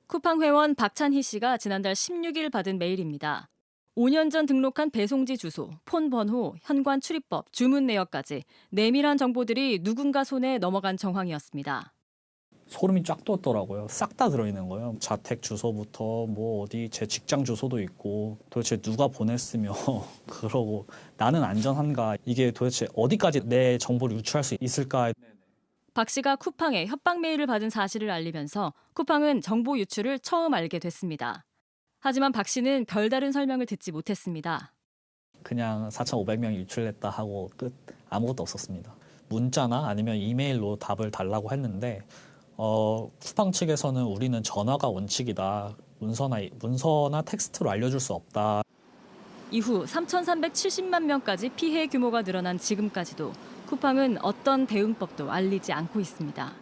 쿠팡 회원 박찬희 씨가 지난달 16일 받은 메일입니다. 5년 전 등록한 배송지 주소, 폰 번호, 현관 출입법, 주문 내역까지 내밀한 정보들이 누군가 손에 넘어간 정황이었습니다. 소름이 쫙 돋더라고요. 싹 다 들어있는 거예요. 자택 주소부터 뭐 어디 제 직장 주소도 있고 도대체 누가 보냈으며 그러고 나는 안전한가 이게 도대체 어디까지 내 정보를 유출할 수 있을까. 박 씨가 쿠팡에 협박 메일을 받은 사실을 알리면서 쿠팡은 정보 유출을 처음 알게 됐습니다. 하지만 박 씨는 별다른 설명을 듣지 못했습니다. 그냥 4,500명이 유출됐다 하고 끝. 아무것도 없었습니다. 문자나 아니면 이메일로 답을 달라고 했는데 쿠팡 측에서는 우리는 전화가 원칙이다. 문서나 텍스트로 알려줄 수 없다. 이후 3,370만 명까지 피해 규모가 늘어난 지금까지도 쿠팡은 어떤 대응법도 알리지 않고 있습니다.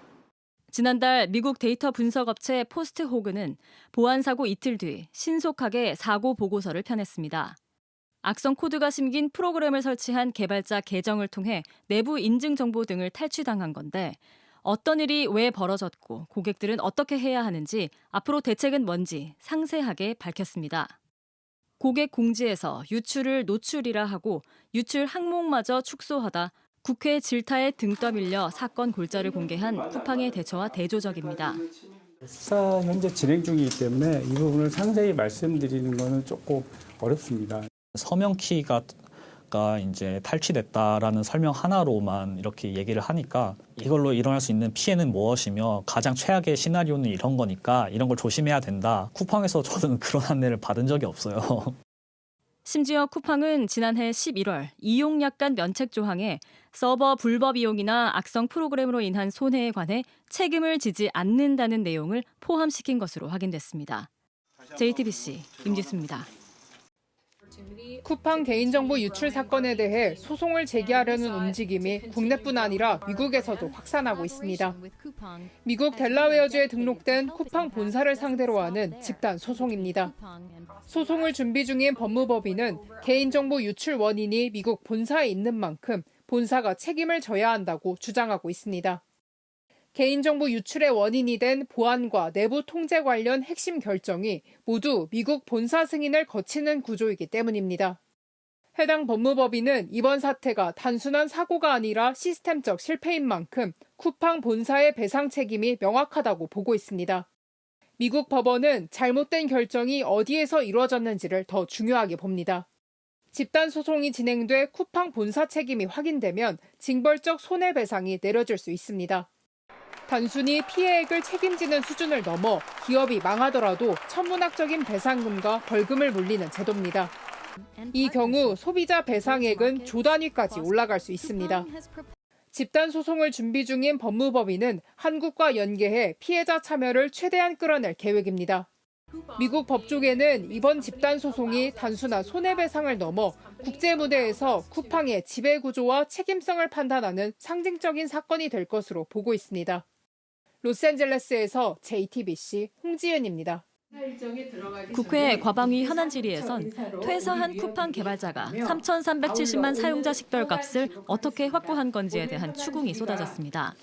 지난달 미국 데이터 분석업체 포스트호그는 보안 사고 이틀 뒤 신속하게 사고 보고서를 펴냈습니다. 악성 코드가 심긴 프로그램을 설치한 개발자 계정을 통해 내부 인증 정보 등을 탈취당한 건데 어떤 일이 왜 벌어졌고 고객들은 어떻게 해야 하는지 앞으로 대책은 뭔지 상세하게 밝혔습니다. 고객 공지에서 유출을 노출이라 하고 유출 항목마저 축소하다 국회 질타에 등 떠밀려 사건 골자를 공개한 쿠팡의 대처와 대조적입니다. 수사 현재 진행 중이기 때문에 이 부분을 상세히 말씀드리는 것은 조금 어렵습니다. 서명키가 이제 탈취됐다라는 설명 하나로만 이렇게 얘기를 하니까 이걸로 일어날 수 있는 피해는 무엇이며 가장 최악의 시나리오는 이런 거니까 이런 걸 조심해야 된다. 쿠팡에서 저는 그런 안내를 받은 적이 없어요. 심지어 쿠팡은 지난해 11월 이용 약관 면책 조항에 서버 불법 이용이나 악성 프로그램으로 인한 손해에 관해 책임을 지지 않는다는 내용을 포함시킨 것으로 확인됐습니다. JTBC 임지수입니다. 쿠팡 개인정보 유출 사건에 대해 소송을 제기하려는 움직임이 국내뿐 아니라 미국에서도 확산하고 있습니다. 미국 델라웨어주에 등록된 쿠팡 본사를 상대로 하는 집단 소송입니다. 소송을 준비 중인 법무법인은 개인정보 유출 원인이 미국 본사에 있는 만큼 본사가 책임을 져야 한다고 주장하고 있습니다. 개인정보 유출의 원인이 된 보안과 내부 통제 관련 핵심 결정이 모두 미국 본사 승인을 거치는 구조이기 때문입니다. 해당 법무법인은 이번 사태가 단순한 사고가 아니라 시스템적 실패인 만큼 쿠팡 본사의 배상 책임이 명확하다고 보고 있습니다. 미국 법원은 잘못된 결정이 어디에서 이루어졌는지를 더 중요하게 봅니다. 집단 소송이 진행돼 쿠팡 본사 책임이 확인되면 징벌적 손해배상이 내려질 수 있습니다. 단순히 피해액을 책임지는 수준을 넘어 기업이 망하더라도 천문학적인 배상금과 벌금을 물리는 제도입니다. 이 경우 소비자 배상액은 조 단위까지 올라갈 수 있습니다. 집단 소송을 준비 중인 법무법인은 한국과 연계해 피해자 참여를 최대한 끌어낼 계획입니다. 미국 법조계는 이번 집단 소송이 단순한 손해배상을 넘어 국제 무대에서 쿠팡의 지배구조와 책임성을 판단하는 상징적인 사건이 될 것으로 보고 있습니다. 로스앤젤레스에서 JTBC 홍지은입니다. 국회 과방위 현안 질의에선 퇴사한 쿠팡 개발자가 3,370만 사용자 식별값을 어떻게 확보한 건지에 대한 추궁이 쏟아졌습니다.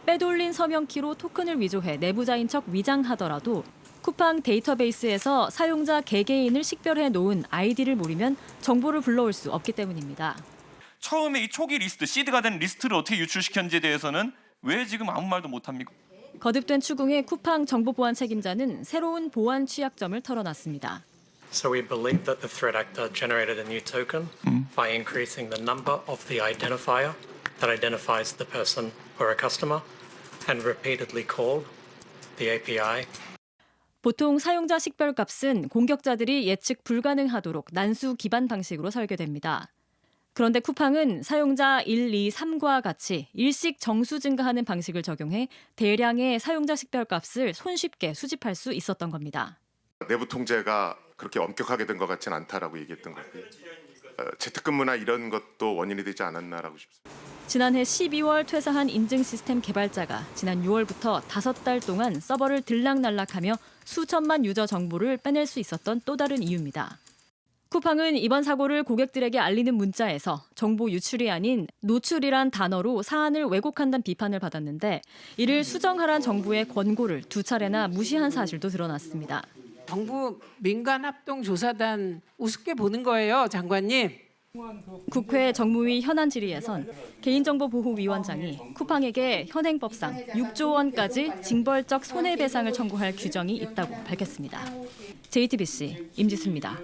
빼돌린 서명키로 토큰을 위조해 내부자인 척 위장하더라도 쿠팡 데이터베이스에서 사용자 개개인을 식별해 놓은 아이디를 모르면 정보를 불러올 수 없기 때문입니다. 처음에 이 초기 리스트, 시드가 된 리스트를 어떻게 유출시켰는지에 대해서는 왜 지금 아무 말도 못합니까? 거듭된 추궁에 쿠팡 정보보안 책임자는 새로운 보안 취약점을 털어놨습니다. So we believe that the threat actor generated a new token by increasing the number of the identifier that identifies the person or a customer and repeatedly called the API. 보통 사용자 식별값은 공격자들이 예측 불가능하도록 난수 기반 방식으로 설계됩니다. 그런데 쿠팡은 사용자 1, 2, 3과 같이 일씩 정수 증가하는 방식을 적용해 대량의 사용자 식별값을 손쉽게 수집할 수 있었던 겁니다. 내부 통제가 그렇게 엄격하게 된 것 같지는 않다라고 얘기했던 거고요. 재택근무나 이런 것도 원인이 되지 않았나라고 싶습니다. 지난해 12월 퇴사한 인증 시스템 개발자가 지난 6월부터 5달 동안 서버를 들락날락하며 수천만 유저 정보를 빼낼 수 있었던 또 다른 이유입니다. 쿠팡은 이번 사고를 고객들에게 알리는 문자에서 정보 유출이 아닌 노출이란 단어로 사안을 왜곡한다는 비판을 받았는데 이를 수정하란 정부의 권고를 2차례나 무시한 사실도 드러났습니다. 정부 민간합동조사단 우습게 보는 거예요, 장관님. 국회 정무위 현안 질의에선 개인정보보호위원장이 쿠팡에게 현행법상 6조 원까지 징벌적 손해배상을 청구할 규정이 있다고 밝혔습니다. JTBC 임지수입니다.